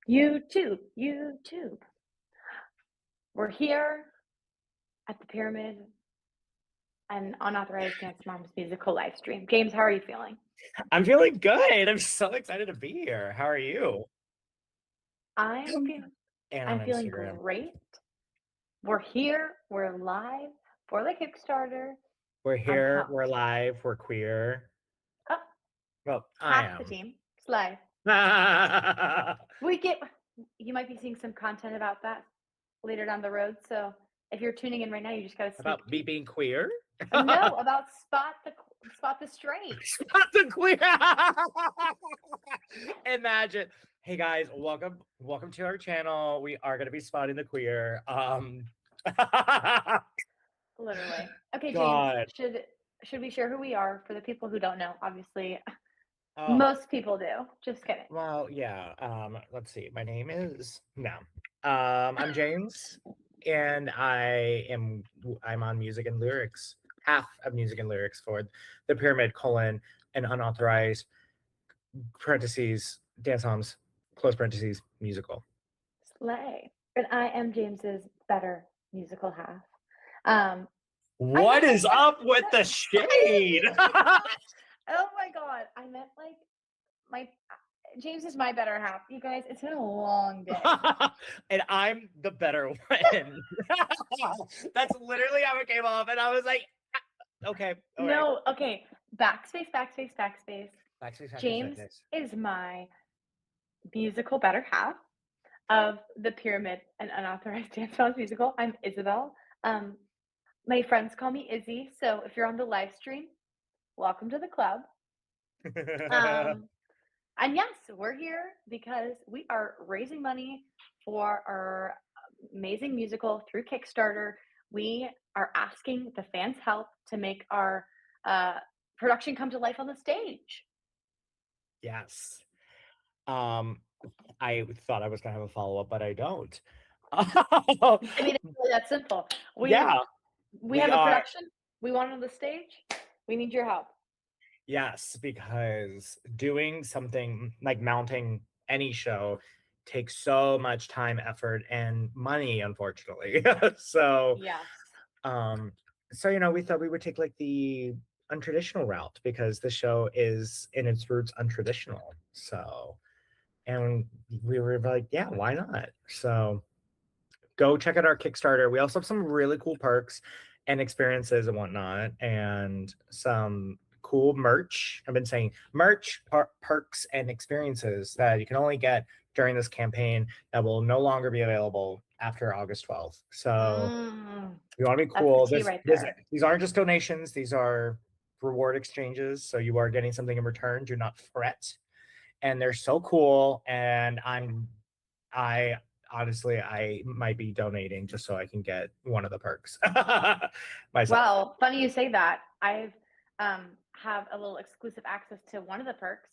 YouTube. We're here at the Pyramid, an unauthorized Dance Moms musical live stream. James, how are you feeling? I'm feeling good. I'm so excited to be here. How are you? I'm feeling And on I'm feeling Instagram. great. We're here, we're live for the Kickstarter. We're I'm here, pumped. we're live, we're queer. Oh, Well, I half the am. team. It's live. We get you might be seeing some content about that later down the road. So if you're tuning in right now, you just got a sneak About me peek. being queer? No, about spot the strange. Not the queer. Imagine. Hey guys, welcome to our channel. We are gonna be spotting the queer. Literally. Okay, James, God. should we share who we are for the people who don't know? Obviously, Oh, most people do. Just kidding. well, yeah. Let's see. My name is no. I'm James, and I'm on music and lyrics, half of music and lyrics for the Pyramid: an unauthorized parentheses dance homes close parentheses musical. Slay. And I am James's better musical half. Um, I What meant like is up with the shade? oh my god, I meant like my James is my better half. You guys, it's been a long day. And I'm the better one. That's literally how it came off, and I was like, okay, all right. No, okay. Backspace, backspace, backspace. Backspace, backspace, James backspace. is my musical better half of the Pyramid, an unauthorized dance house musical. I'm Isabel. Um, my friends call me Izzy, so if you're on the live stream, welcome to the club. Um, and yes, we're here because we are raising money for our amazing musical through Kickstarter. We are asking the fans' help to make our uh, production come to life on the stage. Yes. Um, I thought I was gonna have a follow-up, but I don't. I mean, it's really that simple. Yeah, We we have a are. production. We want it on the stage. We need your help. Yes, because doing something like mounting any show takes so much time, effort, and money, unfortunately. So, Yes. um, so we thought we would take like the untraditional route because the show is in its roots untraditional. So, and we were like, yeah, why not? So go check out our Kickstarter. We also have some really cool perks and experiences and whatnot, and some cool merch. I've been saying merch, perks, and experiences that you can only get during this campaign that will no longer be available after August 12th. So Mm, you want to be that's the cool. tea right there. These aren't just donations, these are reward exchanges. So you are getting something in return. Do not fret. And they're so cool. And I honestly, I might be donating just so I can get one of the perks myself. Well, funny you say that. I've have a little exclusive access to one of the perks,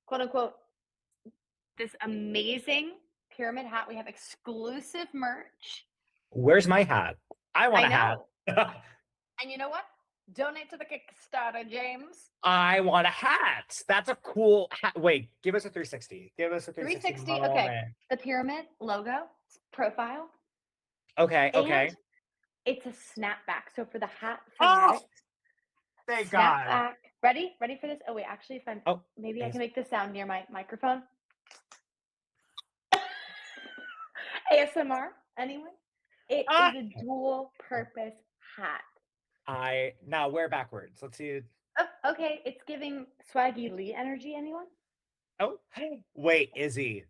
quote unquote, this amazing pyramid hat. We have exclusive merch. Where's my hat? I want I a hat. know. And you know what? Donate to the Kickstarter, James. I want a hat. That's a cool hat. Wait, give us a 360. Give us a 360 360. Okay. moment. The pyramid logo, profile, Okay, and okay. it's a snapback. So for the hat Oh, fanatics, thank God. snapback. Ready? Ready for this? Oh wait, actually, if I'm Oh, maybe I can thanks. make this sound near my microphone. ASMR. Anyone? It Ah! is a dual purpose hat. I now wear backwards. Let's see. Oh, okay. It's giving Swaggy Lee energy. Anyone? Oh, wait, Izzy.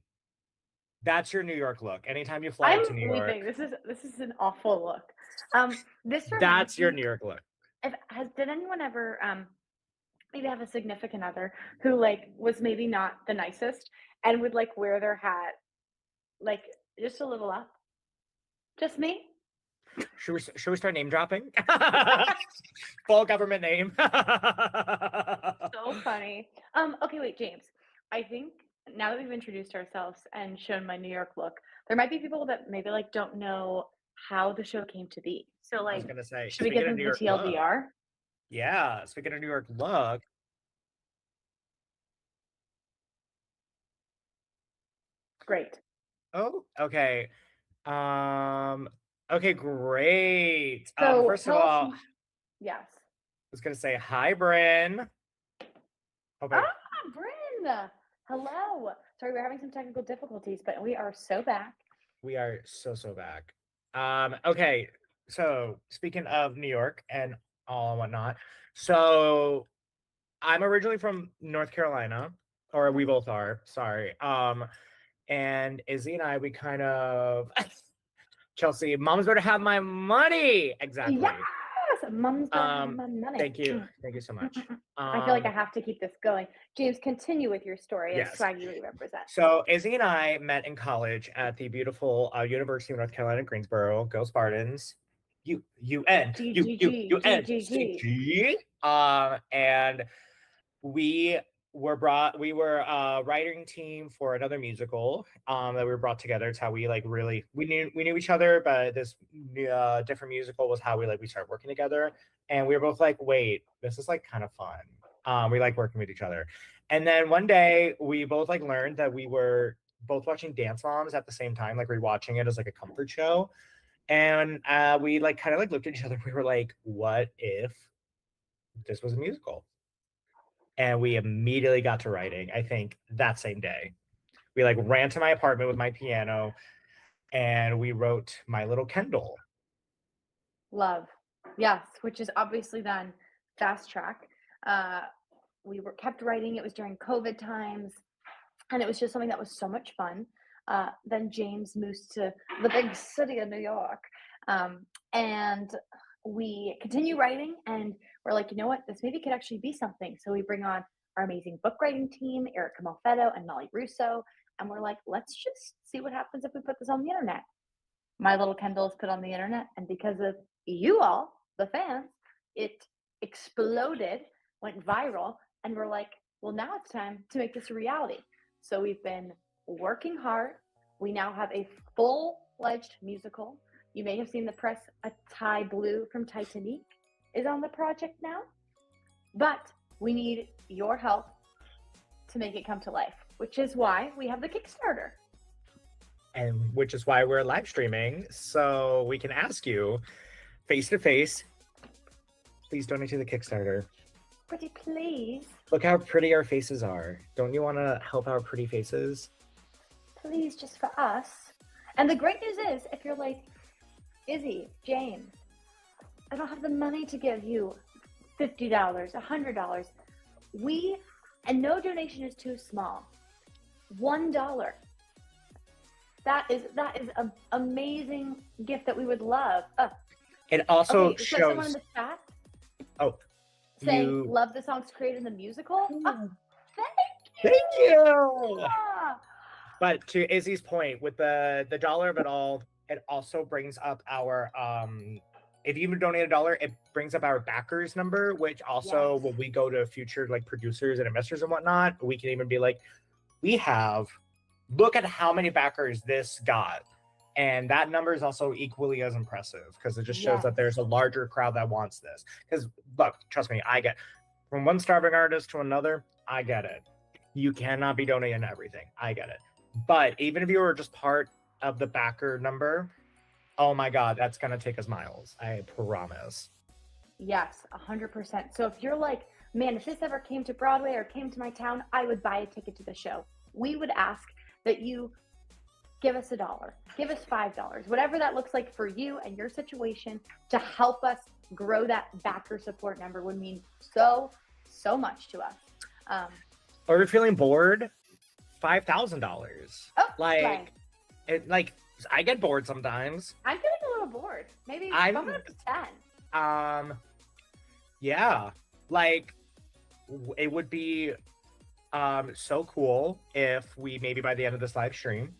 That's your New York look. Anytime you fly I'm up to New York, weeping. This is an awful look. This reminds that's your me. New York look. If has did anyone ever maybe have a significant other who like was maybe not the nicest and would like wear their hat like just a little up? Just me? Should we start name dropping? Full government name. So funny. Okay, wait, James. I think now that we've introduced ourselves and shown my New York look, there might be people that maybe like don't know how the show came to be. So I was like, gonna say, should we get speaking of them New the York look, TLDR? yeah, speaking of New York look, Great. Oh, okay. Um, okay, great. So First of tell us. all, I Yes. was gonna say hi, Bryn. Hope I, Ah, Bryn. Hello. Sorry, we're having some technical difficulties, but we are so back. we are so back. Okay, so speaking of New York and all and whatnot, so I'm originally from North Carolina, or we both are. Sorry. And Izzy and I, we kind of Chelsea, mom's better have my money. Exactly. Yes, mom's better have Um, my money. thank you so much. I feel like I have to keep this going. James, continue with your story as Yes. Swaggy Lee represents. So Izzy and I met in college at the beautiful University of North Carolina, Greensboro. Go Spartans! UNCG. And we we were a writing team for another musical that we were brought together. It's how we like really we knew each other, but this different musical was how we started working together. And we were both like, wait, this is like kind of fun. We like working with each other. And then one day we both like learned that we were both watching Dance Moms at the same time, like we were watching it as like a comfort show. And we like kind of like looked at each other. We were like, what if this was a musical? And we immediately got to writing, I think that same day. We like ran to my apartment with my piano and we wrote My Little Kendall. Love. Yes, which is obviously then Fast Track. We were kept writing. It was during COVID times, and it was just something that was so much fun. Then James moves to the big city of New York, and we continue writing. And we're like, you know what? This maybe could actually be something. So we bring on our amazing book writing team, Erica Malfetto and Molly Russo, and we're like, let's just see what happens if we put this on the internet. My Little Kendall is put on the internet, and because of you all, the fans, it exploded, went viral, and we're like, well, now it's time to make this a reality. So we've been working hard. We now have a full-fledged musical. You may have seen the press. A Thai Blue from Titanic is on the project now, but we need your help to make it come to life, which is why we have the Kickstarter. And which is why we're live streaming, so we can ask you face to face. Please donate to the Kickstarter. Pretty please. Look how pretty our faces are. Don't you want to help our pretty faces? Please, just for us. And the great news is, if you're like, Izzy, James, I don't have the money to give you $50, $100. And no donation is too small. $1. That is an amazing gift that we would love. It also okay, so someone in shows. the chat Oh, saying love the songs created in the musical. Thank you. Ah, But to Izzy's point, with the dollar of it all, it also brings up our if you donate $1, it brings up our backers number, which also Yes. when we go to future like producers and investors and whatnot, we can even be like, look at how many backers this got. And that number is also equally as impressive because it just shows that there's a larger crowd that wants this. Because look, trust me, I get from one starving artist to another, I get it. You cannot be donating everything. I get it. But even if you were just part of the backer number, oh my God, that's gonna take us miles. I promise. Yes, 100%. So if you're like, man, if this ever came to Broadway or came to my town, I would buy a ticket to the show. We would ask that you give us $1, give us $5, whatever that looks like for you and your situation to help us grow that backer support number would mean so much to us. Or if you're feeling bored, $5,000. Oh, like, right. I get bored sometimes. I'm getting a little bored. Maybe bump it up to 10. Yeah, like it would be so cool if we maybe by the end of this live stream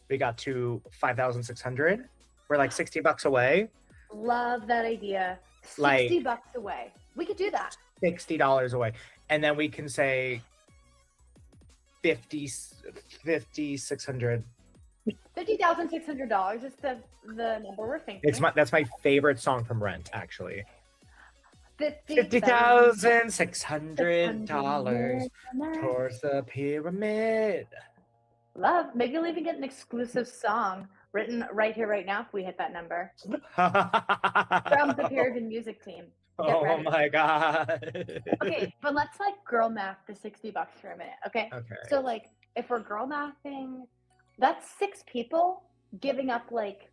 we got to 5,600. We're like $60 away. Love that idea. $60 away. We could do that. $60 away, and then we can say 5,600. $50,600 is the number we're thinking. That's my favorite song from Rent, actually. $50,600 $50,600 towards the pyramid. Love. Maybe you'll even get an exclusive song written right here, right now if we hit that number from the Paragon music team. Get Oh ready. my god. Okay, but let's like girl math the $60 for a minute, okay? Okay. So like if we're girl mathing, that's 6 people giving up like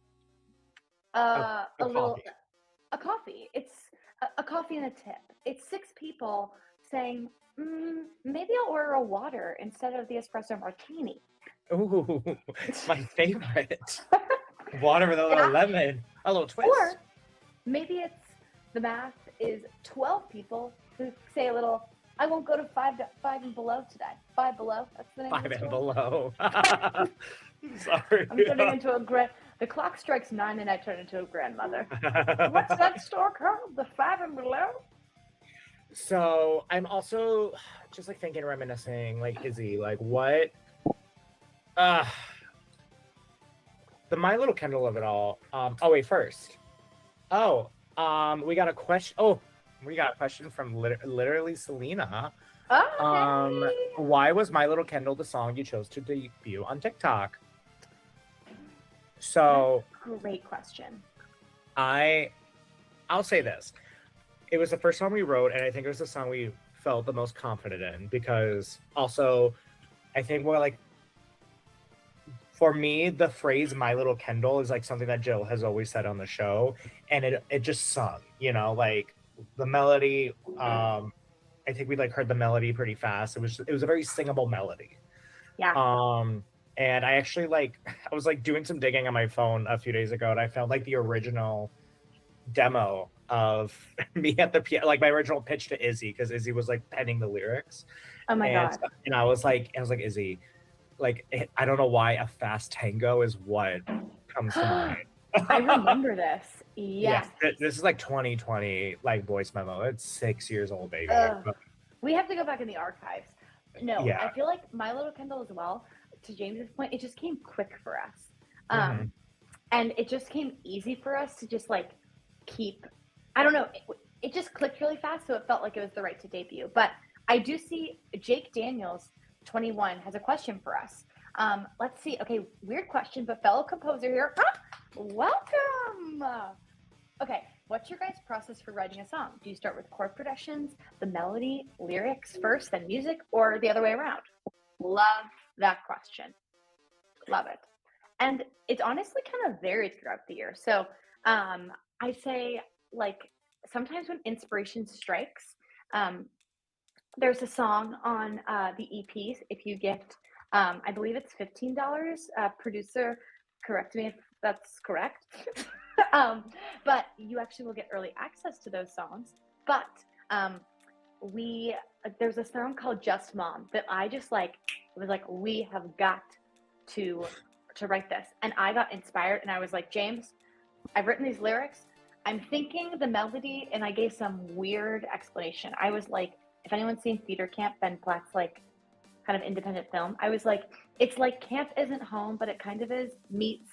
A, a a little coffee. a coffee. It's a coffee and a tip. It's 6 people saying, maybe I'll order a water instead of the espresso martini. Ooh, my favorite. Water with a little Yeah. lemon, a little twist. Or maybe it's the math is 12 people who say a little, I won't go to five and below today. Five below. That's the name of Five the and store. below. Sorry. I'm turning into a the clock strikes 9 and I turn into a grandmother. What's that store called? The Five and Below? So I'm also just like thinking, reminiscing, like Izzy, like what uh the My Little Kendall of it all. Oh wait, first. Oh, we got a question. Oh, we got a question from literally Selena. Oh, hey. Why was My Little Kendall the song you chose to debut on TikTok? So Great question. I'll say this. It was the first song we wrote, and I think it was the song we felt the most confident in because also I think we're like, for me, the phrase "My Little Kendall" is like something that Jill has always said on the show, and it just sung, you know, like the melody. I think we like heard the melody pretty fast. It was a very singable melody. Yeah. And I actually like I was like doing some digging on my phone a few days ago, and I found like the original demo of me at the piano, like my original pitch to Izzy, because Izzy was like penning the lyrics, Oh my and God. and I was like Izzy, like I don't know why a fast tango is what comes to mind. I remember this. Yes. Yes, this is like 2020, like voice memo. It's 6 years old, baby. But We have to go back in the archives. No, yeah, I feel like My Little Kendall as well, to James's point, it just came quick for us. Mhm. And it just came easy for us to just like keep, I don't know, it just clicked really fast. So it felt like it was the right to debut. But I do see Jake Daniels, 21, has a question for us. Let's see. Okay, weird question, but fellow composer here. Welcome. Okay, what's your guys' process for writing a song? Do you start with chord progressions, the melody, lyrics first, then music, or the other way around? Love that question. Love it. And it's honestly kind of varied throughout the year. So I say, like, sometimes when inspiration strikes, um, there's a song on the EPs. If you gift, I believe it's $15. Producer, correct me if that's correct. But you actually will get early access to those songs. But we there's a song called Just Mom that I just like was like, we have got to write this. And I got inspired and I was like, James, I've written these lyrics. I'm thinking the melody, and I gave some weird explanation. I was like, if anyone's seen Theater Camp, Ben Platt's like kind of independent film, I was like, it's like Camp Isn't Home, but it kind of is meets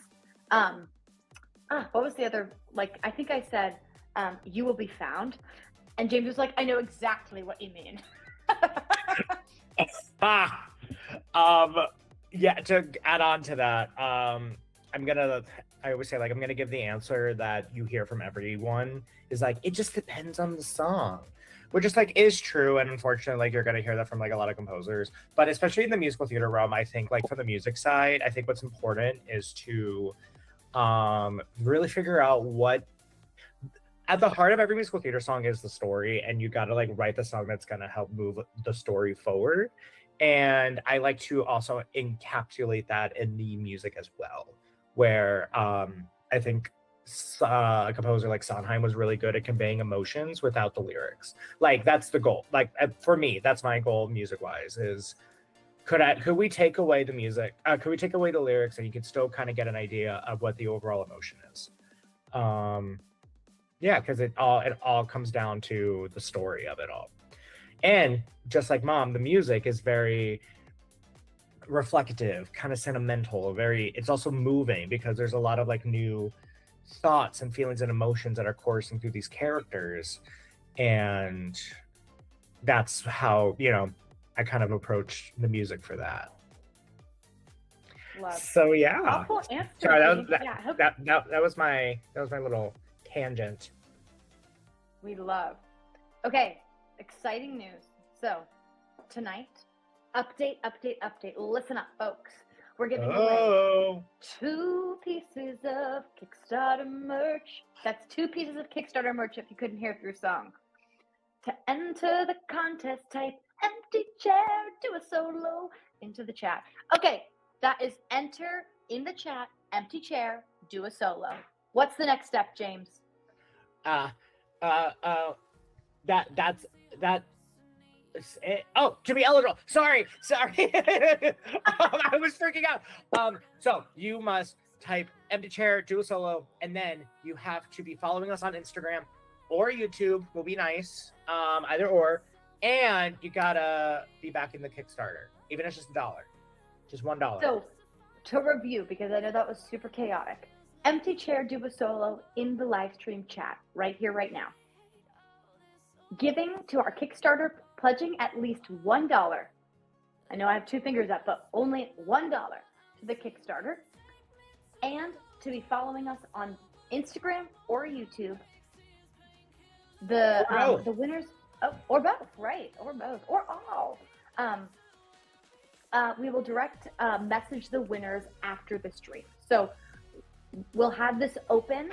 what was the other, like, I think I said You Will Be Found. And James was like, I know exactly what you mean. Ah, yeah. To add on to that, I always say like I'm gonna give the answer that you hear from everyone is like it just depends on the song, which just like is true, and unfortunately like you're gonna hear that from like a lot of composers, but especially in the musical theater realm, I think like for the music side, I think what's important is to really figure out what at the heart of every musical theater song is the story, and you got to like write the song that's going to help move the story forward. And I like to also encapsulate that in the music as well, where I think a composer like Sondheim was really good at conveying emotions without the lyrics. Like that's the goal. Like for me, that's my goal music wise is could we take away the music? Could we take away the lyrics and you could still kind of get an idea of what the overall emotion is? Yeah, because it all comes down to the story of it all. And just like Mom, the music is very reflective, kind of sentimental, it's also moving because there's a lot of like new thoughts and feelings and emotions that are coursing through these characters. And that's how, I kind of approach the music for that. Love. So yeah. Thoughtful answer, Sorry, James. Yeah, I hope that was my little tangent. we love. Okay, exciting news. So tonight, update. Listen up, folks. We're giving away Oh, 2 pieces of Kickstarter merch. That's 2 pieces of Kickstarter merch if you couldn't hear through song. To enter the contest, type empty chair, do a solo into the chat. Okay, that is enter in the chat, empty chair, do a solo. What's the next step, James? that's oh, to be eligible. Sorry. I was freaking out. So you must type empty chair, do a solo, and then you have to be following us on Instagram or YouTube. Will be nice. Either or, and you gotta be back in the Kickstarter, even if it's just $1, just $1. So to review, because I know that was super chaotic, empty chair, do a solo in the live stream chat right here, right now. Giving to our Kickstarter, pledging at least $1. I know I have 2 fingers up, but only $1 to the Kickstarter. And to be following us on Instagram or YouTube. The winners, or both, right? Or both, or all. We will direct message the winners after the stream. So we'll have this open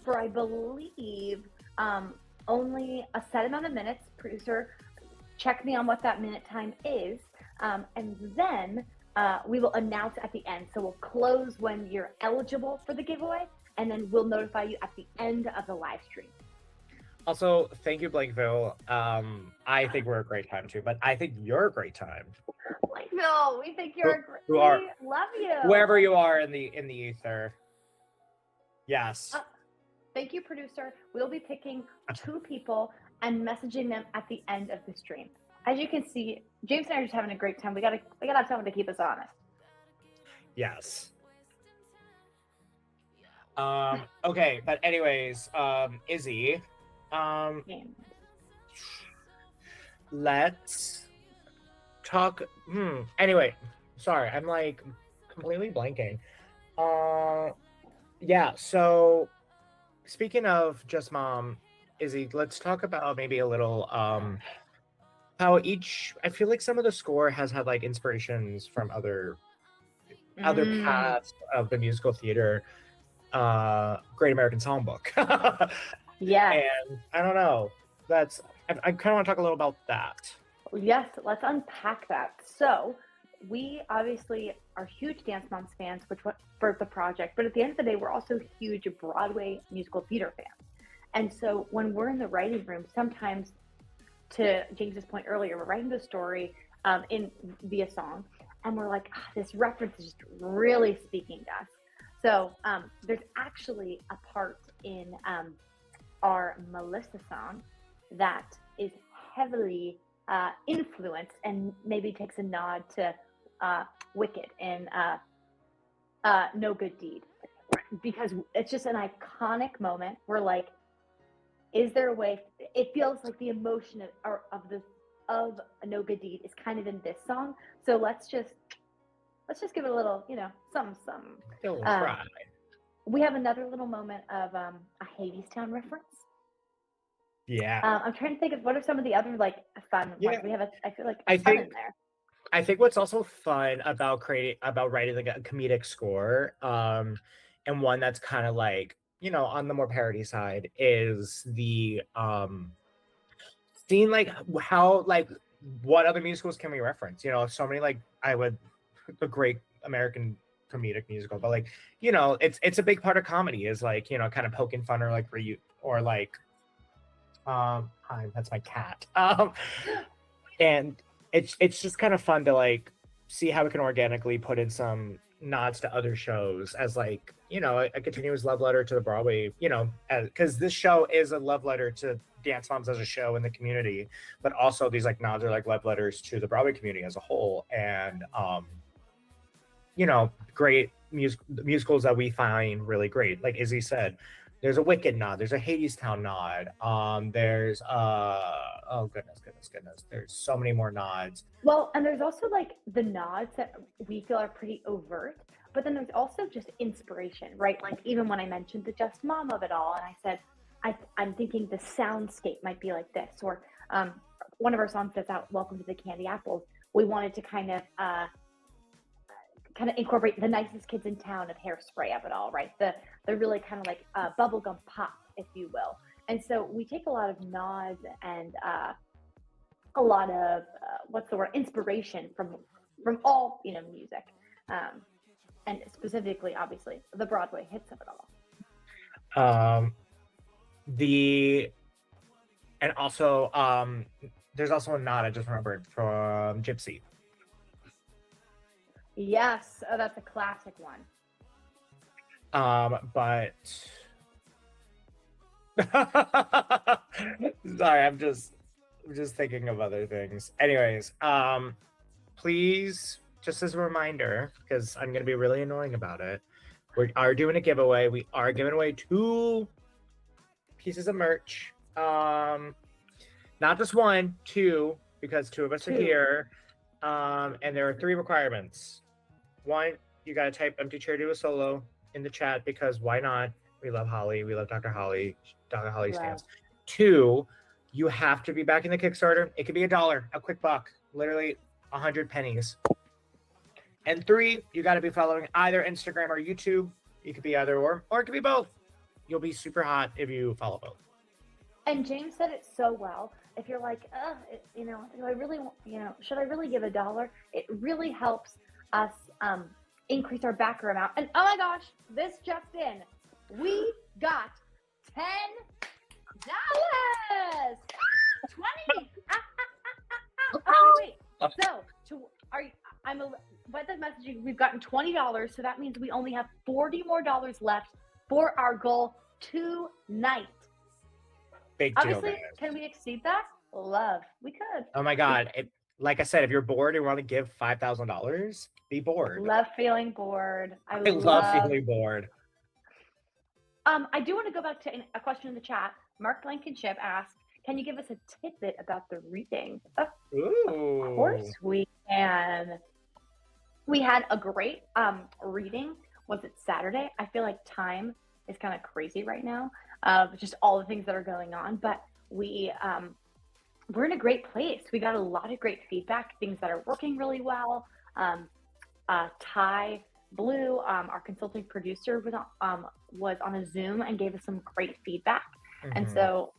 for, I believe, only a set amount of minutes. Producer, check me on what that minute time is. And then we will announce at the end. So we'll close when you're eligible for the giveaway, and then we'll notify you at the end of the live stream. Also, thank you, Blakeville. I think we're a great time too, but I think you're a great time. Blakeville, we think you're great. We love you. Wherever you are in the ether. Yes. Thank you, producer. We'll be picking 2 people and messaging them at the end of the stream. As you can see, James and I are just having a great time. We gotta have someone to keep us honest. Yes. Okay, but anyways, Izzy, James. let's talk. Anyway, sorry, I'm like completely blanking. Yeah, so speaking of Just Mom, Izzy, let's talk about maybe a little how I feel like some of the score has had like inspirations from other paths of the musical theater, Great American Songbook. Yeah. And I don't know. I kind of want to talk a little about that. Yes, let's unpack that. So we obviously are huge Dance Moms fans for the project, but at the end of the day, we're also huge Broadway musical theater fans. And so when we're in the writing room, sometimes, to James's point earlier, we're writing the story via song, and we're like, this reference is just really speaking to us. So there's actually a part in our Melissa song that is heavily influenced and maybe takes a nod to Wicked and No Good Deed, because it's just an iconic moment where, like, is there a way? It feels like the emotion of No Good Deed is kind of in this song. So let's just give it a little, some. Don't cry. We have another little moment of a Hadestown reference. Yeah. I'm trying to think of what are some of the other like fun ones. We have I feel like fun in there. I think what's also fun about writing like a comedic score, and one that's kind of like, on the more parody side, is the seeing like how, like, what other musicals can we reference? So many, like, the Great American comedic musical, but like, it's a big part of comedy is like, kind of poking fun or like or like hi, that's my cat. And it's just kind of fun to like see how we can organically put in some nods to other shows as like, a continuous love letter to the Broadway, because this show is a love letter to Dance Moms as a show in the community, but also these like nods are like love letters to the Broadway community as a whole. And great musicals that we find really great. Like Izzy said, There's a Wicked nod. There's a Hadestown nod. There's oh goodness. There's so many more nods. Well, and there's also like the nods that we feel are pretty overt, but then there's also just inspiration, right? Like even when I mentioned the Just Mom of it all, and I said, I'm thinking the soundscape might be like this, or one of our songs that's out, "Welcome to the Candy Apples." We wanted to kind of incorporate the nicest kids in town of Hairspray of it all, right? The really kind of like bubblegum pop, if you will. And so we take a lot of nods and a lot of what's the word, inspiration from all music, and specifically, obviously, the Broadway hits of it all. And also there's also a nod I just remembered from Gypsy. Yes, oh, that's a classic one. But sorry, I'm just thinking of other things. Anyways, please, just as a reminder, because I'm gonna be really annoying about it, we are doing a giveaway. We are giving away 2 pieces of merch. Not just 1, 2, because 2 of us are here. And there are 3 requirements. 1, you gotta type "empty chair do a solo" in the chat, because why not? We love Holly. We love Dr. Holly. Dr. Holly stands. 2, you have to be back in the Kickstarter. It could be $1, a quick buck, literally 100 pennies. And 3, you got to be following either Instagram or YouTube. It could be either or it could be both. You'll be super hot if you follow both. And James said it so well. If you're like, do I really, should I really give $1? It really helps us increase our backer amount. And oh my gosh, this just in, we got $10. 20. Oh wait. So by the messaging, we've gotten $20. So that means we only have $40 more left for our goal tonight. Big Obviously, deal, guys. Can we exceed that? Love, we could. Oh my God. Like I said, if you're bored and want to give $5,000, be bored. Love feeling bored. I love feeling bored. I do want to go back to a question in the chat. Mark Blankenship asked, can you give us a tidbit about the reading? Ooh. Of course we can. We had a great reading. Was it Saturday? I feel like time is kind of crazy right now. Just all the things that are going on, but we're in a great place. We got a lot of great feedback, things that are working really well. Ty Blue, our consulting producer, was on a Zoom and gave us some great feedback. Mm-hmm. And so,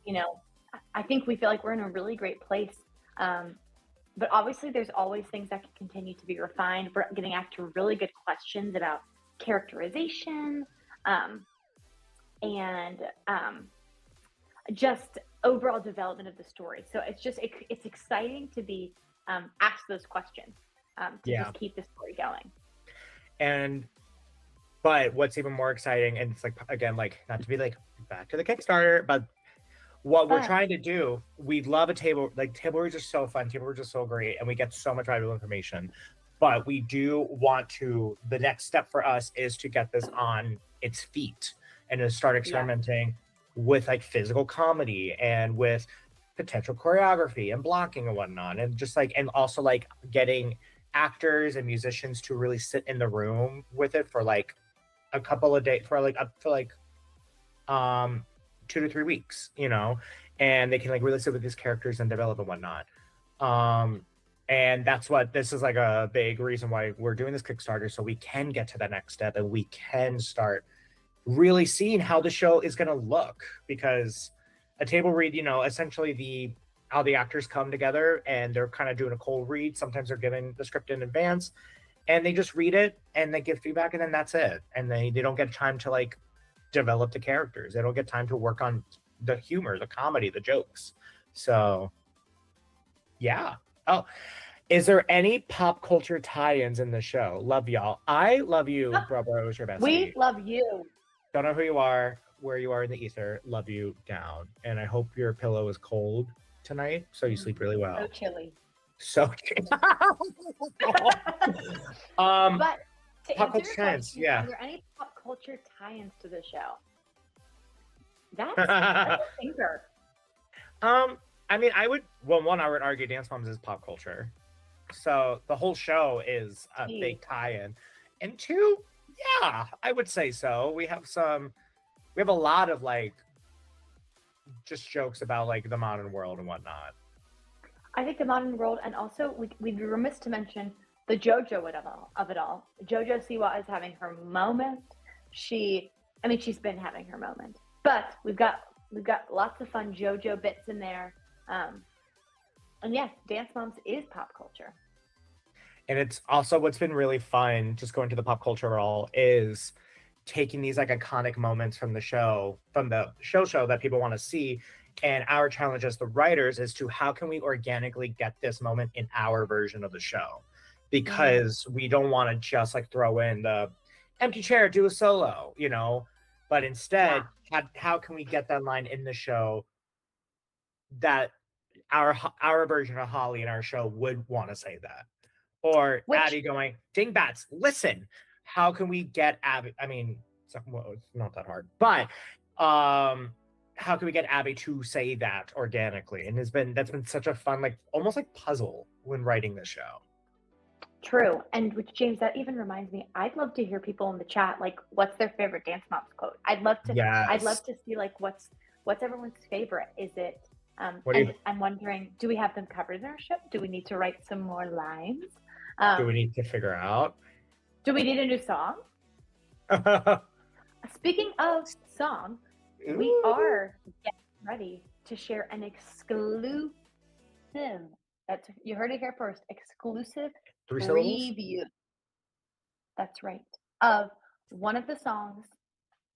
I think we feel like we're in a really great place. But obviously there's always things that can continue to be refined. We're getting after really good questions about characterization, and just overall development of the story. So it's exciting to be asked those questions, to just keep the story going. But what's even more exciting, and it's like, again, like, not to be like back to the Kickstarter, but what we're trying to do, we love a table, like table reads are so fun, table reads are so great, and we get so much valuable information. But we do want to, the next step for us is to get this on its feet and to start experimenting with like physical comedy and with potential choreography and blocking and whatnot. And just like, and also like getting actors and musicians to really sit in the room with it for like a couple of days, for like up to like 2 to 3 weeks, and they can like really sit with these characters and develop and whatnot. And that's what this is like a big reason why we're doing this Kickstarter, so we can get to the next step and we can start really seeing how the show is going to look. Because a table read, essentially how the actors come together and they're kind of doing a cold read. Sometimes they're given the script in advance and they just read it and they give feedback and then that's it. And they don't get time to like develop the characters. They don't get time to work on the humor, the comedy, the jokes. So yeah. Oh, is there any pop culture tie-ins in the show? Love y'all. I love you, Bro is your bestie. We love you. Don't know who you are, where you are in the ether. Love you down. And I hope your pillow is cold tonight so you sleep really well. So chilly. So chilly. But to pop answer your culture tie-ins, question, are there any pop culture tie-ins to the show? That's a thinker. I mean, I would argue Dance Moms is pop culture. So the whole show is a big tie-in. And two, yeah, I would say so. We have a lot of like just jokes about like the modern world and whatnot. I think the modern world, and also we'd be remiss to mention the JoJo of it all. JoJo Siwa is having her moment. She's been having her moment, but we've got lots of fun JoJo bits in there. And yes, Dance Moms is pop culture. And it's also what's been really fun, just going to the pop culture role, is taking these like iconic moments from the show that people want to see. And our challenge as the writers is to how can we organically get this moment in our version of the show? Because we don't want to just like throw in the empty chair, do a solo, but instead, how can we get that line in the show that our version of Holly in our show would want to say that? Or Abby going, dingbats, listen. How can we get Abby? I mean, it's not that hard, but how can we get Abby to say that organically? And that's been such a fun, like almost like puzzle when writing the show. True. And with James, that even reminds me, I'd love to hear people in the chat like what's their favorite Dance Moms quote. I'd love to see like what's everyone's favorite. Is it I'm wondering, do we have them covered in our show? Do we need to write some more lines? Do we need to figure out? Do we need a new song? Speaking of song, we are getting ready to share an exclusive. You heard it here first. Exclusive preview. That's right. Of one of the songs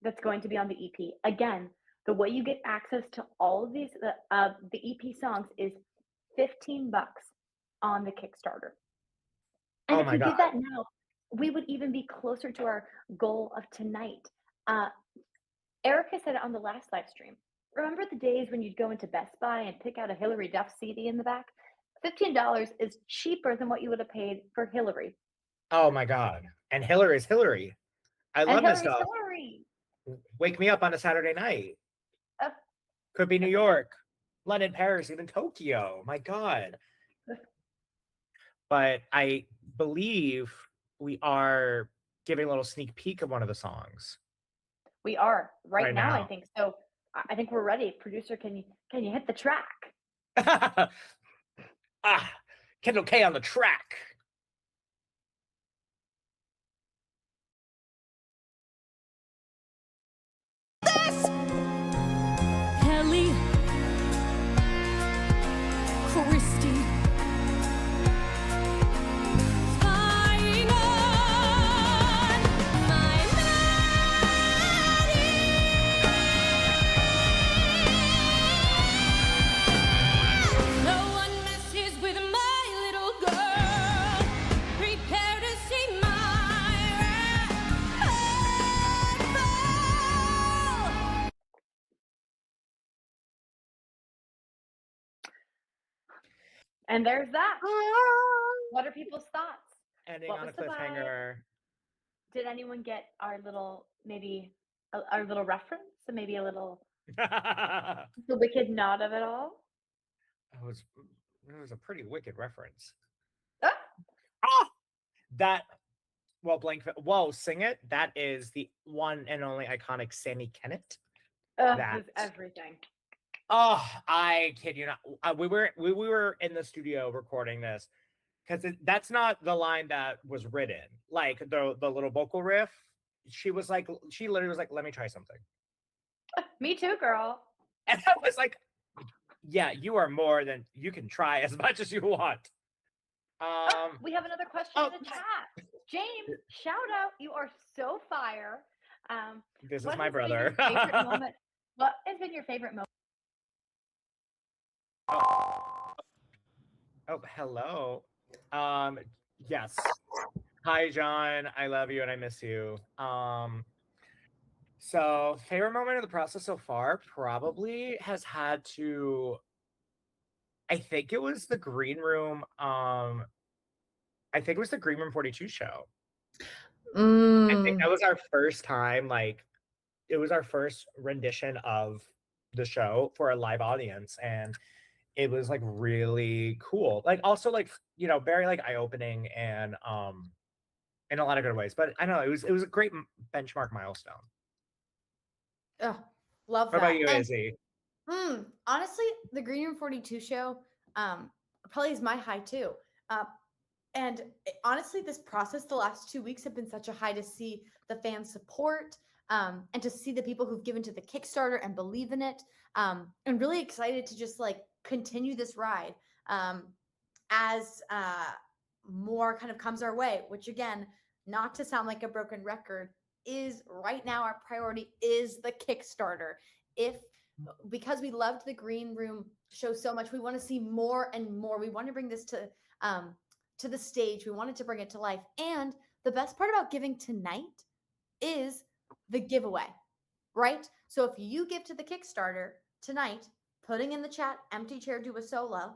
that's going to be on the EP. Again, the way you get access to all of these, the EP songs is $15 on the Kickstarter. And if we did that now, we would even be closer to our goal of tonight. Erica said it on the last live stream. Remember the days when you'd go into Best Buy and pick out a Hillary Duff CD in the back? $15 is cheaper than what you would have paid for Hillary. Oh my God. And Hillary is Hillary. I love this stuff. Hillary. Wake me up on a Saturday night. Could be New York, London, Paris, even Tokyo. My God. But I believe we are giving a little sneak peek of one of the songs. We are right now. I think so. I think we're ready. Producer, can you hit the track? Kendall K on the track. Kelly, Christy, spying on my Maddie. No one messes with my little girl. Prepare to see my wrath fall. And there's that. What are people's thoughts? Ending on a cliffhanger. Did anyone get our little reference? So maybe a little the wicked nod of it all? It was a pretty wicked reference. Sing It. That is the one and only iconic Sammy Kennett. That's everything. Oh, I kid you not. We were in the studio recording this because that's not the line that was written. Like the little vocal riff, she literally was like, "Let me try something." Me too, girl. And I was like, "Yeah, you are more than you can try as much as you want." We have another question in the chat. James, shout out! You are so fire. This is my brother. What has been your favorite moment? Oh, hello. Yes. Hi, John. I love you and I miss you. So favorite moment of the process so far probably has had to, I think it was the Green Room. I think it was the Green Room 42 show. I think that was our first time like it was our first rendition of the show for a live audience, and it was like really cool. Like also like very like eye-opening and in a lot of good ways. But I don't know, it was a great benchmark milestone. Oh, love What that. about you, And, Izzy? honestly, the Green Room 42 show probably is my high too. And honestly, this process the last 2 weeks have been such a high to see the fan support and to see the people who've given to the Kickstarter and believe in it. And really excited to just like continue this ride as more kind of comes our way, which again, not to sound like a broken record, is right now our priority is the Kickstarter. Because we loved the Green Room show so much, we want to see more and more. We want to bring this to the stage. We wanted to bring it to life. And the best part about giving tonight is the giveaway, right? So if you give to the Kickstarter tonight, putting in the chat, empty chair, do a solo,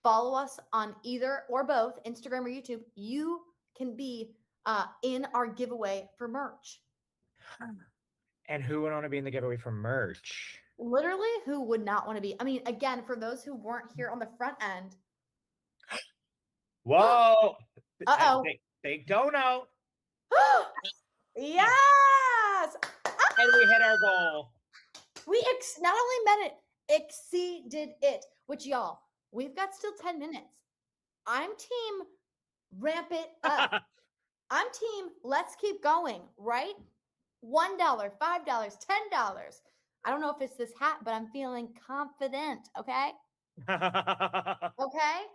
follow us on either or both Instagram or YouTube, you can be in our giveaway for merch. And who would want to be in the giveaway for merch? Literally, who would not want to be? I mean, again, for those who weren't here on the front end. Whoa! Uh-oh. Big dono. Yes! And we hit our goal. We not only met it, exceeded it. Which, y'all, we've got still 10 minutes. I'm team ramp it up. I'm team let's keep going, right? $1, $5, $10. I don't know if it's this hat, but I'm feeling confident. Okay. Okay.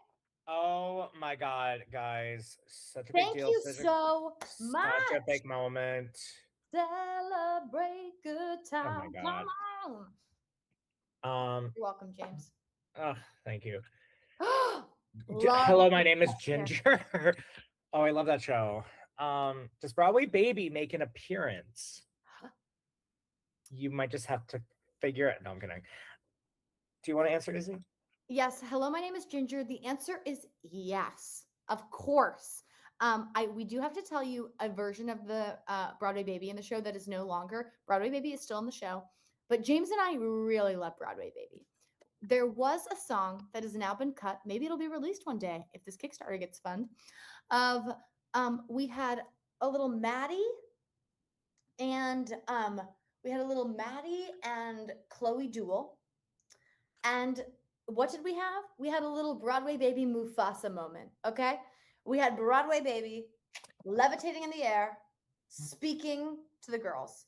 Oh my God, guys. Such a big Thank deal. you Such so much. Such a big moment. Celebrate good time. God. Come on. You're welcome, James. Oh, thank you. Love Hello, my name is that Ginger. Oh, I love that show. Does Broadway Baby make an appearance? You might just have to figure it. No, I'm kidding. Do you want to answer, Izzy? Yes. Hello, my name is Ginger. The answer is yes, of course. We do have to tell you a version of the Broadway Baby in the show that is no longer. Broadway Baby is still in the show, but James and I really love Broadway Baby. There was a song that has now been cut. Maybe it'll be released one day if this Kickstarter gets funded. We had a little Maddie and Chloe duel. And what did we have? We had a little Broadway Baby Mufasa moment. Okay. We had Broadway Baby levitating in the air, speaking to the girls.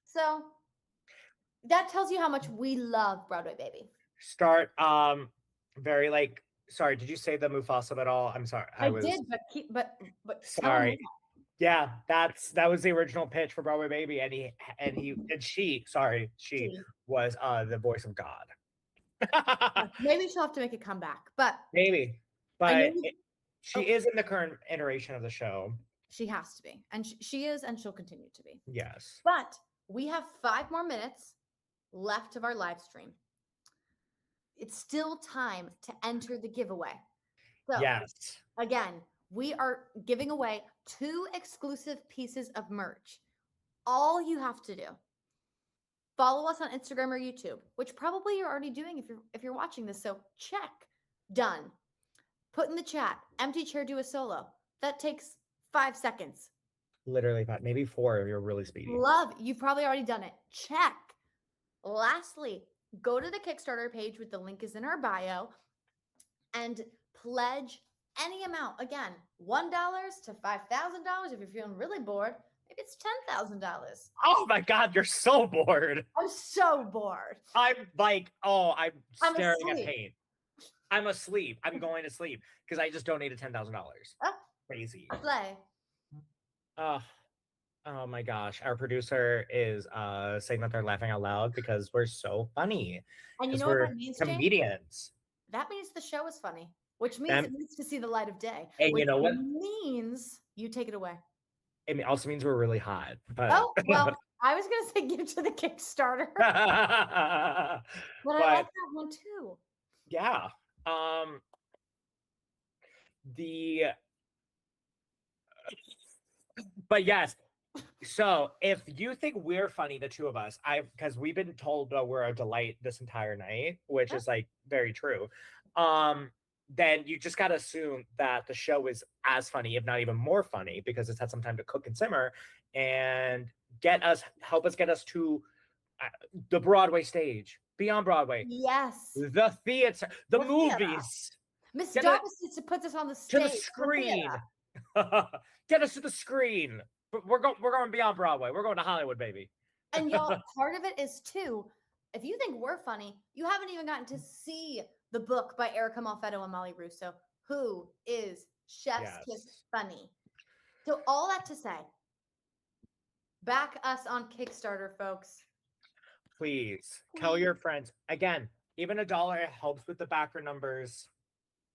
So that tells you how much we love Broadway Baby. Start very like sorry, did you say the Mufasa at all? I'm sorry. I did, but sorry. Yeah, that was the original pitch for Broadway Baby, and she was the voice of God. Maybe she'll have to make a comeback, but maybe. But she Okay. is in the current iteration of the show. she has to be, and she is, and she'll continue to be. Yes. But we have 5 more minutes left of our live stream. It's still time to enter the giveaway. So Yes. again, we are giving away 2 exclusive pieces of merch. All you have to do, follow us on Instagram or YouTube, which probably you're already doing if you're watching this. So check, done. Put in the chat, empty chair, do a solo. That takes 5 seconds. Literally, maybe 4 if you're really speedy. Love, you've probably already done it. Check. Lastly, go to the Kickstarter page with the link is in our bio and pledge any amount. Again, $1 to $5,000. If you're feeling really bored, maybe it's $10,000. Oh my God, you're so bored. I'm so bored. I'm like, I'm I'm staring at asleep. paint. I'm asleep. I'm going to sleep because I just donated $10,000. Oh. Crazy. Play. Oh my gosh. Our producer is saying that they're laughing out loud because we're so funny. And you 'Cause know what we're that means, James? comedians. That means the show is funny, which means That- it needs to see the light of day. And you which know what? means you take it away. It also means we're really hot. But Oh, well, I was going to say give to the Kickstarter, but I But- like that one too. yeah. But yes, So if you think we're funny, the two of us, because we've been told we're a delight this entire night, which is like very true. Then you just gotta assume that the show is as funny, if not even more funny, because it's had some time to cook and simmer, and help us get us to the Broadway stage, beyond Broadway, Yes. the theater, the The theater. movies, Miss Get Douglas needs to put this on the to stage. the theater. screen. Get us to the screen. We're going beyond Broadway. We're going to Hollywood, baby. And y'all, part of it is too, if you think we're funny, you haven't even gotten to see the book by Erica Malfetto and Molly Russo, who is Chef's Kiss Yes. funny. So all that to say, back us on Kickstarter, folks. Please tell your friends. Again, even $1 it helps with the backer numbers,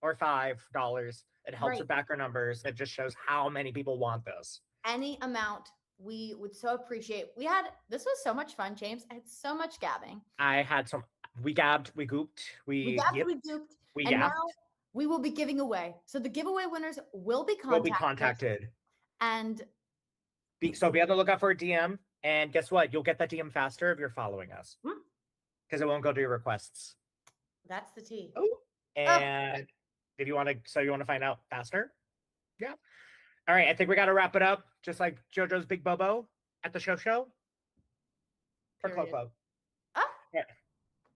or $5. It helps Right. with backer numbers. It just shows how many people want this. Any amount we would so appreciate. This was so much fun, James. I had so much gabbing. I had some. We gabbed. We gooped. We gabbed, yipped, we duped, we and yapped. now we will be giving away. So the giveaway winners will be Will be contacted. contacted. And So be on the lookout for a DM. And guess what? You'll get that DM faster if you're following us, Hmm. because it won't go to your requests. that's the tea. And if you want to find out faster, yeah. All right, I think we got to wrap it up, just like JoJo's Big Bobo at the show. For Club Period. Club.